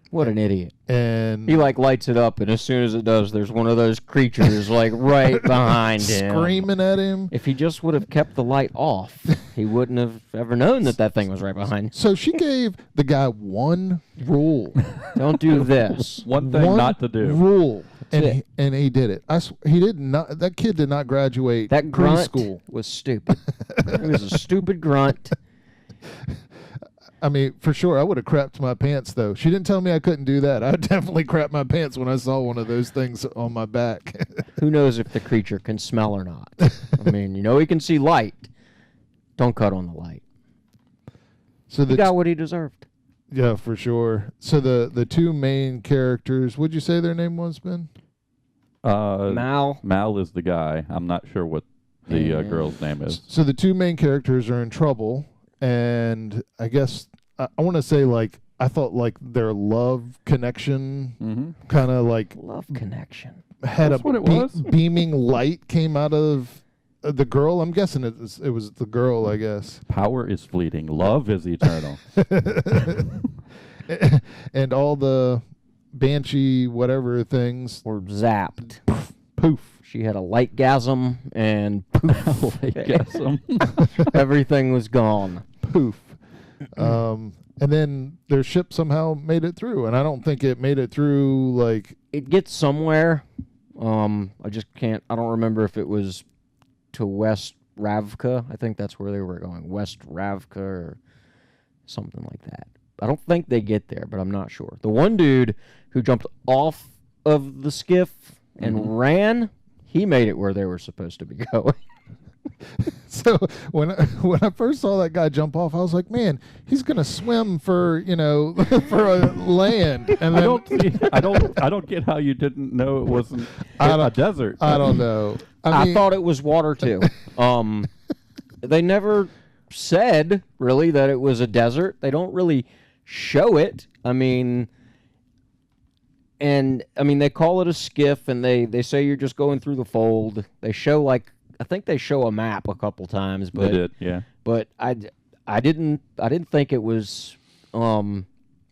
What an idiot. And he lights it up, and as soon as it does, there's one of those creatures right behind him, screaming at him. If he just would have kept the light off, he wouldn't have ever known that thing was right behind him. So she gave the guy one rule. Don't do this. One thing not to do. Rule. And he did it. He did not. That kid did not graduate. That grunt preschool was stupid. It was a stupid grunt. I mean, for sure, I would have crapped my pants, though. She didn't tell me I couldn't do that. I would definitely crap my pants when I saw one of those things on my back. Who knows if the creature can smell or not? I mean, he can see light. Don't cut on the light. So he got what he deserved. Yeah, for sure. So the two main characters, what'd you say their name was, Ben? Mal. Mal is the guy. I'm not sure what the girl's name is. So the two main characters are in trouble, and I guess I want to say I thought their love connection, kind of love connection. Had That's what it was. Beaming light came out of the girl. I'm guessing it was the girl, I guess. Power is fleeting. Love is eternal. And all the banshee whatever things were zapped. Poof. She had a lightgasm, and poof. Lightgasm. Everything was gone. Poof. And then their ship somehow made it through, and I don't think it made it through it gets somewhere. I just can't. I don't remember if it was to West Ravka. I think that's where they were going, West Ravka or something like that. I don't think they get there, but I'm not sure. The one dude who jumped off of the skiff and ran, he made it where they were supposed to be going. So when I first saw that guy jump off, I was like, man, he's gonna swim for for a land. And then, I don't get how you didn't know it wasn't a desert. I don't know. I thought it was water too. They never said really that it was a desert. They don't really show it. They call it a skiff, and they say you're just going through the fold. They show I think they show a map a couple times, but they did, yeah. But I didn't think it was well,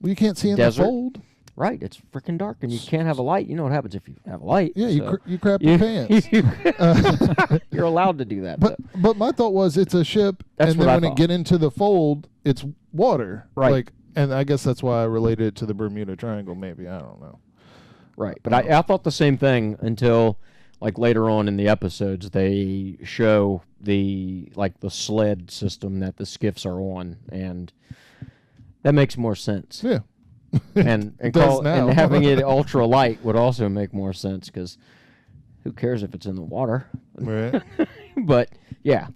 you can't see in desert. the fold. Right, it's freaking dark, and you can't have a light. You know what happens if you have a light? Yeah, you crap your pants. You're allowed to do that. But my thought was it's a ship, That's and then when it get into the fold, it's water. Right. And I guess that's why I related it to the Bermuda Triangle. Maybe I don't know. Right, but I thought the same thing until later on in the episodes they show the sled system that the skiffs are on, and that makes more sense. Yeah. And having it ultra light would also make more sense, because who cares if it's in the water? Right. But yeah,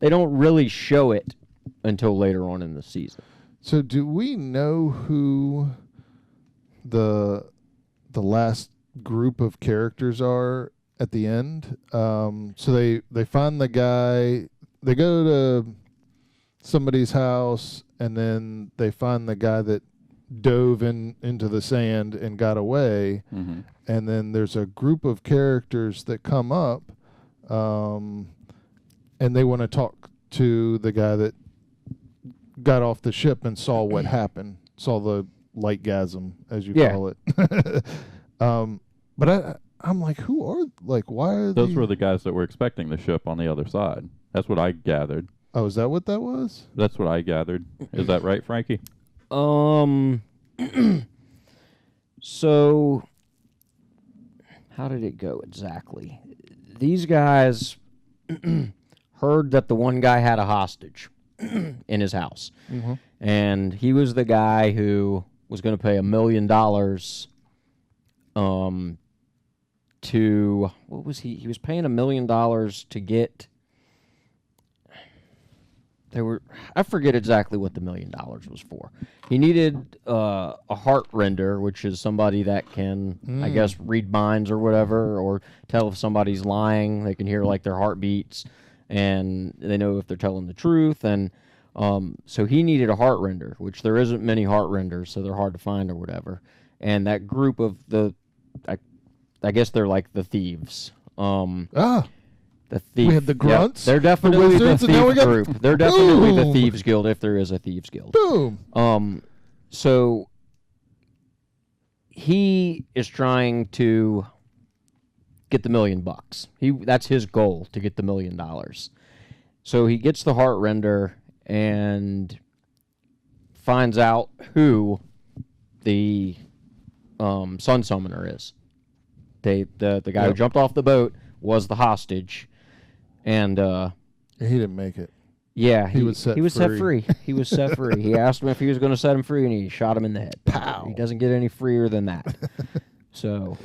they don't really show it until later on in the season. So do we know who the last group of characters are at the end? So they find the guy. They go to somebody's house, and then they find the guy that dove into the sand and got away. And then there's a group of characters that come up, and they want to talk to the guy that got off the ship and saw what happened, saw the lightgasm, as you call it. But I'm like, who are why are those were the guys that were expecting the ship on the other side? That's what I gathered. Oh, is that what that was? That's what I gathered. Is that right, Frankie? So how did it go exactly? These guys heard that the one guy had a hostage in his house, and he was the guy who was going to pay $1 million to, what was he was paying $1 million to get. I forget exactly what the $1 million was for. He needed a heart render, which is somebody that can, I guess, read minds or whatever, or tell if somebody's lying. They can hear their heartbeats, and they know if they're telling the truth. And So he needed a heart render, which there isn't many heart renders, so they're hard to find or whatever. And that group of I guess they're like the thieves. The thief. We had the grunts. They're definitely the wizards, and now we thief got- group. They're definitely the Boom. thieves guild if there is a thieves guild. Boom. So he is trying to get the $1 million. That's his goal, to get the $1 million. So he gets the heart render and finds out who the sun summoner is. The guy who jumped off the boat was the hostage, and He didn't make it. yeah, He was set free. He was set free. He asked him if he was going to set him free, and he shot him in the head. Pow. He doesn't get any freer than that. So,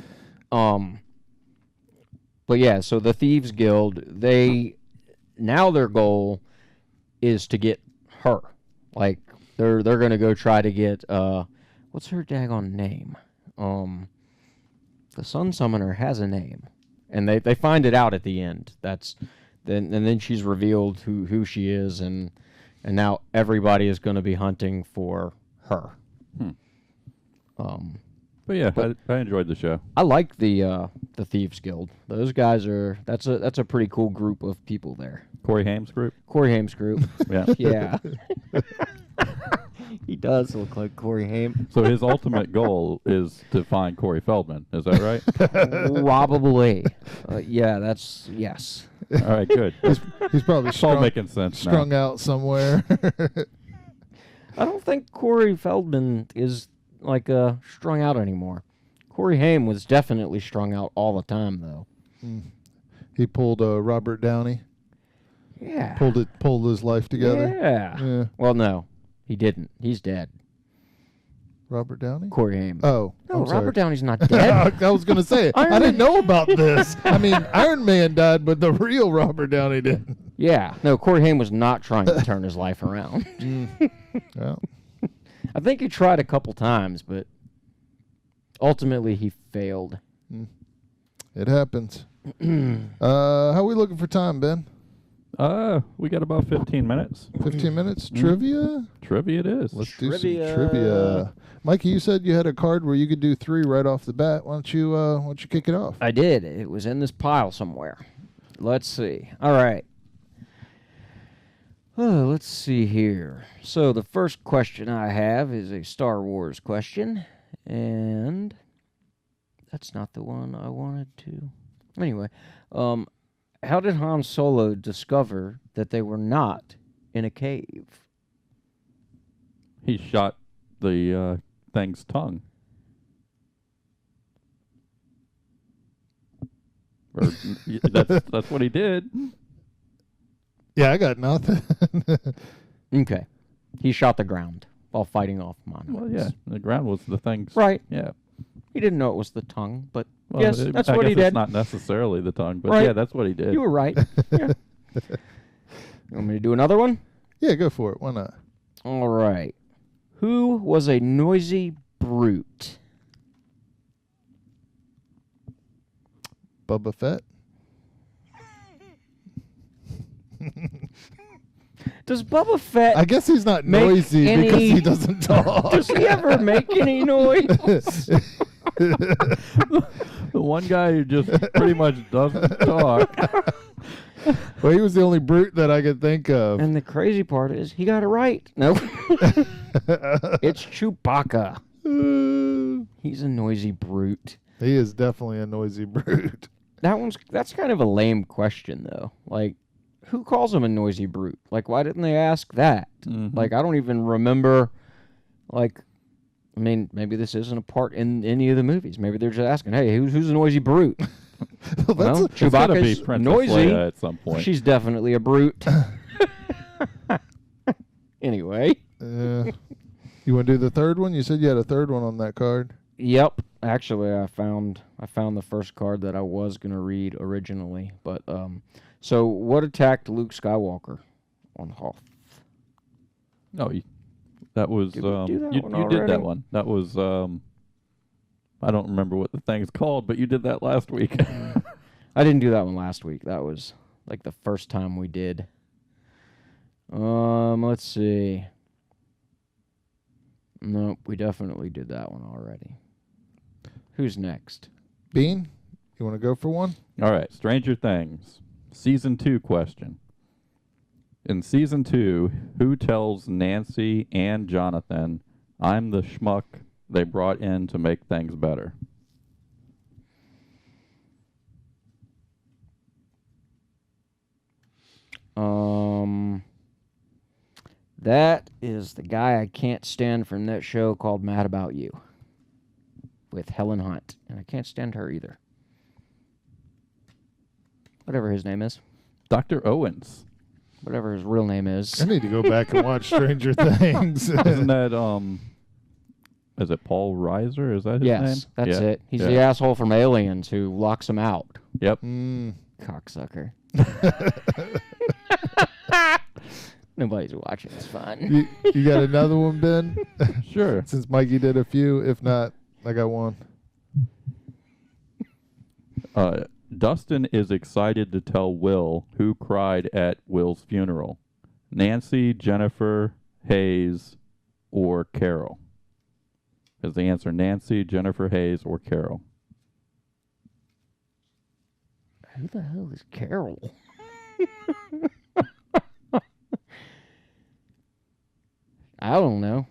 but yeah, so the Thieves Guild, their goal is to get her. Like, they're going to go try to get, what's her daggone name? The Sun Summoner has a name, and they find it out at the end. Then she's revealed who she is, and now everybody is going to be hunting for her. But yeah, I enjoyed the show. I like the Thieves Guild. Those guys that's a pretty cool group of people there. Corey Haim's group. Corey Haim's group. Yeah. Yeah. He does look like Corey Haim. So his ultimate goal is to find Corey Feldman. Is that right? Probably. Yeah, yes. All right, good. He's probably It's all making sense strung now. out somewhere. I don't think Corey Feldman is like strung out anymore. Corey Haim was definitely strung out all the time, though. He pulled Robert Downey. Yeah. Pulled his life together. Yeah. Well, no, he didn't. He's dead. Robert Downey? Corey Haim. Oh, No, I'm sorry. Robert Downey's not dead. I was going to say, Iron I didn't Man- know about this. I mean, Iron Man died, but the real Robert Downey didn't. Yeah. No, Corey Haim was not trying to turn his life around. Well, I think he tried a couple times, but ultimately he failed. it happens. How are we looking for time, Ben? We got about 15 minutes. 15 minutes? Trivia? Trivia it is. Let's do Trivia. some trivia. Mikey, you said you had a card where you could do 3 right off the bat. Why don't you kick it off? I did. It was in this pile somewhere. Let's see. All right. Oh, let's see here. So the first question I have is a Star Wars question, and that's not the one I wanted to. Anyway, how did Han Solo discover that they were not in a cave? He shot the thing's tongue. Or, that's what he did. Yeah, I got nothing. Okay. He shot the ground while fighting off monarchs. Well, yeah, the ground was the thing's. Right. Yeah. He didn't know it was the tongue, but Well, yes, that's I what guess he did. It's not necessarily the tongue, but Right. yeah, that's what he did. You were right. Yeah. You want me to do another one? Yeah, go for it. Why not? All right. Who was a noisy brute? Boba Fett? Does Boba Fett... I guess he's not Make noisy any- because he doesn't talk. Does he ever make any noise? The one guy who just pretty much doesn't talk. Well, he was the only brute that I could think of. And the crazy part is he got it right. No. It's Chewbacca. He's a noisy brute. He is definitely a noisy brute. That's kind of a lame question, though. Like, who calls him a noisy brute? Like, why didn't they ask that? Mhm. Like, I don't even remember, like, I mean, maybe this isn't a part in any of the movies. Maybe they're just asking, hey, who's a noisy brute? Well, It's gotta be Chewbacca's Princess noisy. Leia at some point. She's definitely a brute. Anyway. You want to do the third one? You said you had a third one on that card. Yep. Actually, I found the first card that I was going to read originally. But, so what attacked Luke Skywalker on Hoth? No, that was Did we do that you one did that already? one. That was I don't remember what the thing's called, but you did that last week. I didn't do that one last week. That was like the first time we did. Let's Let's see. Nope, we definitely did that one already. Who's next? Bean, you want to go for one? All right, Stranger Things. Season 2 question. In Season 2, who tells Nancy and Jonathan, I'm the schmuck they brought in to make things better? That is the guy I can't stand from that show called Mad About You with Helen Hunt. And I can't stand her either. Whatever his name is. Dr. Owens. Whatever his real name is. I need to go back and watch Stranger Things. Isn't that, is it Paul Reiser? Is that his name? Yes, that's Yeah. it. He's the asshole from Aliens who locks him out. Yep. Cocksucker. Nobody's watching. It's fun. You got another one, Ben? Sure. Since Mikey did a few. If not, I got one. Dustin is excited to tell Will who cried at Will's funeral. Nancy, Jennifer, Hayes, or Carol? Is the answer Nancy, Jennifer, Hayes, or Carol? Who the hell is Carol? I don't know.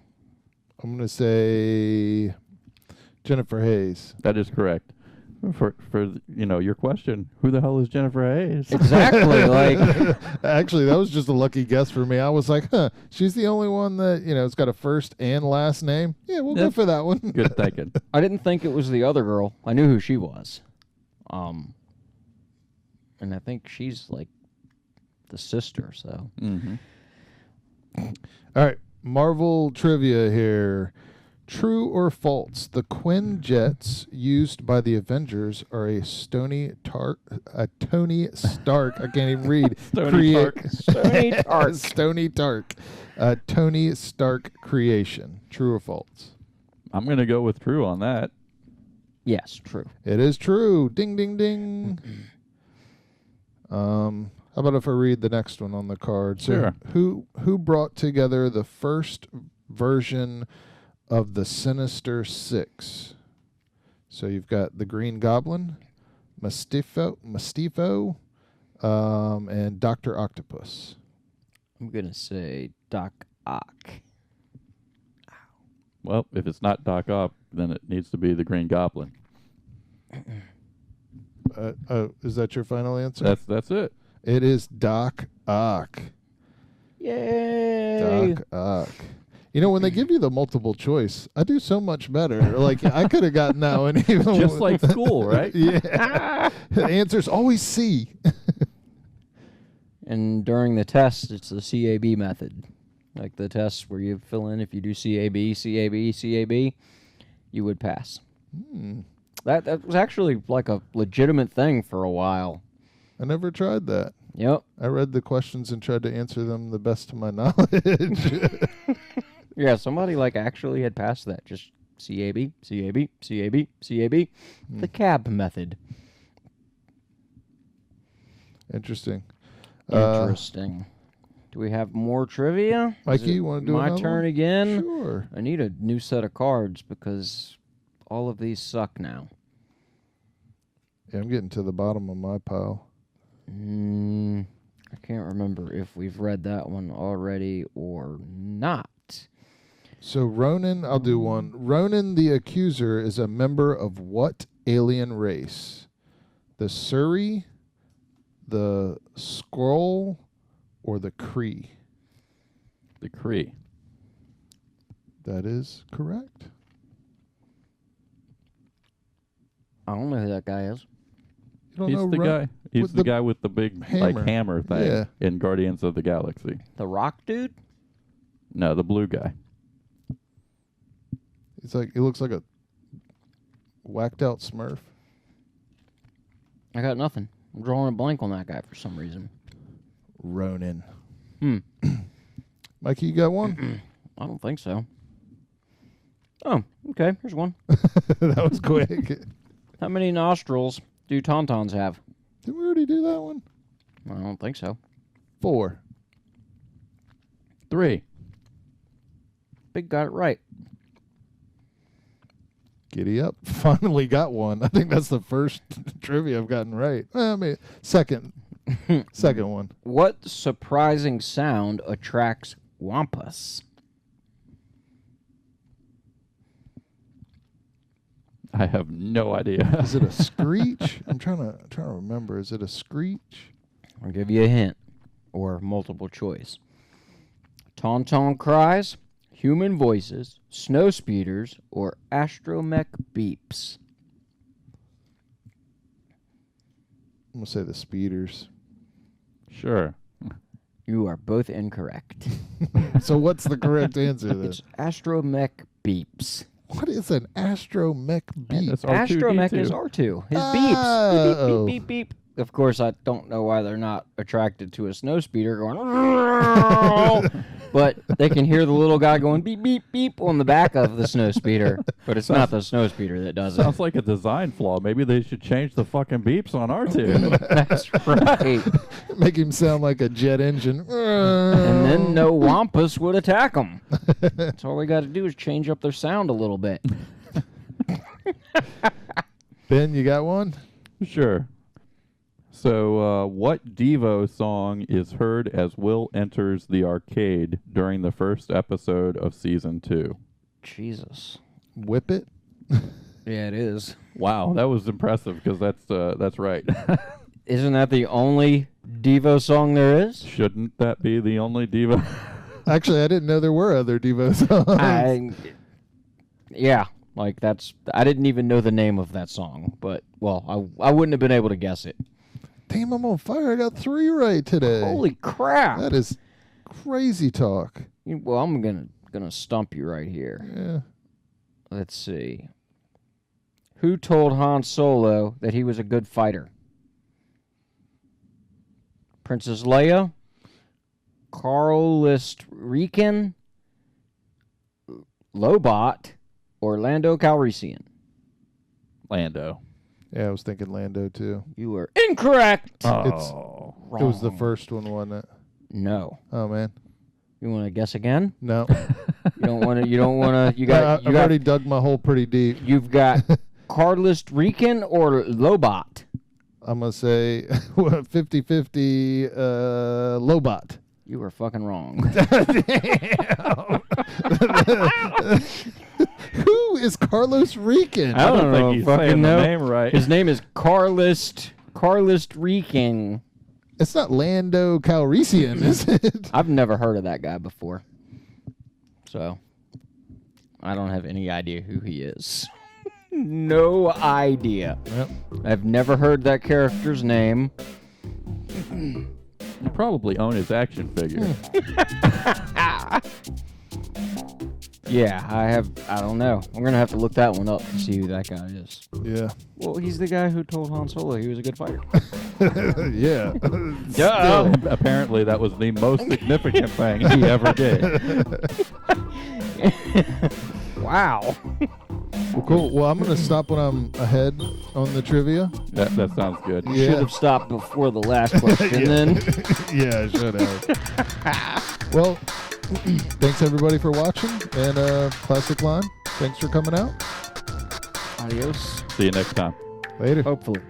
I'm going to say Jennifer Hayes. That is correct. For your question, who the hell is Jennifer Hayes? Exactly. Like, Actually, that was just a lucky guess for me. I was like, she's the only one that, it's got a first and last name. Yeah, we'll go for that one. Good thinking. I didn't think it was the other girl. I knew who she was. And I think she's like the sister, so. Mm-hmm. All right, Marvel trivia here. True or false? The Quinjets used by the Avengers are a Tony Stark. I can't even read. Stony Stark. Tony Stark creation. True or false? I'm going to go with true on that. Yes, true. It is true. Ding, ding, ding. How about if I read the next one on the card? Sure. So who brought together the first version of the Sinister Six? So you've got the Green Goblin, Mephisto, and Dr. Octopus. I'm going to say Doc Ock. Well, if it's not Doc Ock, then it needs to be the Green Goblin. Is that your final answer? That's it. It is Doc Ock. Yay! Doc Ock. When they give you the multiple choice, I do so much better. Like, I could have gotten that one. Even Just like school, right? Yeah. The answer's always C. And during the test, it's the CAB method. Like the test where you fill in if you do CAB, you would pass. That was actually like a legitimate thing for a while. I never tried that. Yep. I read the questions and tried to answer them the best of my knowledge. Yeah, somebody like actually had passed that. Just CAB. The CAB method. Interesting. Interesting. Do we have more trivia? Mikey, you want to do my another turn one? again? Sure. I need a new set of cards because all of these suck now. Yeah, I'm getting to the bottom of my pile. I can't remember if we've read that one already or not. So Ronan, I'll do one. Ronan the Accuser is a member of what alien race? The Surrey, the Skrull, or the Kree? The Kree. That is correct. I don't know who that guy is. You don't He's know the guy. He's with the guy with the big hammer thing Yeah. in Guardians of the Galaxy. The Rock dude? No, the blue guy. He looks like a whacked out Smurf. I got nothing. I'm drawing a blank on that guy for some reason. Ronan. Mikey, you got one? I don't think so. Oh, okay. Here's one. That was quick. How many nostrils do tauntauns have? Did we already do that one? I don't think so. 4. 3. Big got it right. Giddy up. Finally got one. I think that's the first trivia I've gotten right. I mean, second one. What surprising sound attracts wampus? I have no idea. Is it a screech? I'm trying to remember. Is it a screech? I'll give you a hint or multiple choice. Tauntaun cries, human voices, snow speeders, or astromech beeps. I'm gonna say the speeders. Sure. You are both incorrect. So what's the correct answer then? It's astromech beeps. What is an astromech beep? That's R2D2. Astromech is R2. His beeps. Beep, beep, beep, beep. Of course, I don't know why they're not attracted to a snow speeder going, but they can hear the little guy going beep, beep, beep on the back of the snow speeder. But it's not the snow speeder that does it. Sounds like a design flaw. Maybe they should change the fucking beeps on R2. That's right. Make him sound like a jet engine. And then no wampus would attack them. That's all we got to do is change up their sound a little bit. Ben, you got one? Sure. So, what Devo song is heard as Will enters the arcade during the first episode of Season 2? Jesus. Whip it? Yeah, it is. Wow, that was impressive because that's right. Isn't that the only Devo song there is? Shouldn't that be the only Devo? Actually, I didn't know there were other Devo songs. Yeah, like that's. I didn't even know the name of that song, but well, I wouldn't have been able to guess it. Damn, I'm on fire. I got 3 right today. Holy crap! That is crazy talk. Well, I'm gonna stump you right here. Yeah. Let's see. Who told Han Solo that he was a good fighter? Princess Leia, Carl Rican, Lobot, or Lando Calrissian? Lando. Yeah, I was thinking Lando too. You were incorrect. Oh. It was the first one, wasn't it? No. Oh man. You want to guess again? No. You don't want to. You don't want to. You got. I've already dug my hole pretty deep. You've got Carlist Rican or Lobot. I'm gonna say 50-50 Lobot. You were fucking wrong. Who is Carlos Rican? I don't think he's saying the name right. His name is Carlist Rican. It's not Lando Calrissian, is it? I've never heard of that guy before, so I don't have any idea who he is. No idea. Yep. I've never heard that character's name. You probably own his action figure. Yeah, I have. I don't know. I'm gonna have to look that one up to see who that guy is. Yeah. Well, he's the guy who told Han Solo he was a good fighter. Yeah. Duh. Apparently, that was the most significant thing he ever did. Wow. Well, cool. Well, I'm gonna stop when I'm ahead on the trivia. That sounds good. Yeah. Should have stopped before the last question then. Yeah, I should have. Well, thanks everybody for watching, and Classic Line, thanks for coming out. Adios. See you next time. Later. Hopefully.